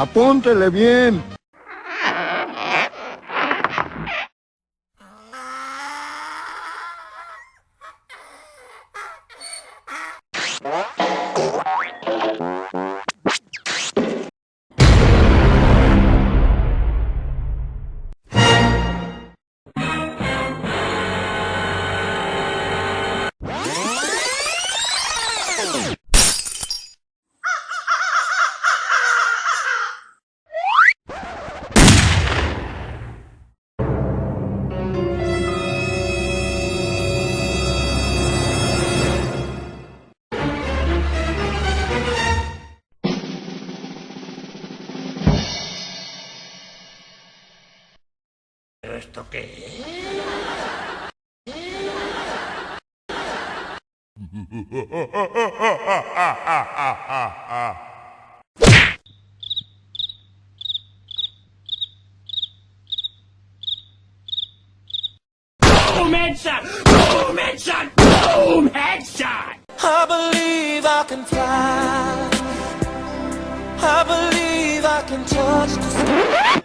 Apúntele bien. ¿Pero esto qué es? Boom headshot! Boom headshot! Boom headshot! I believe I can fly. I believe I can touch the sky.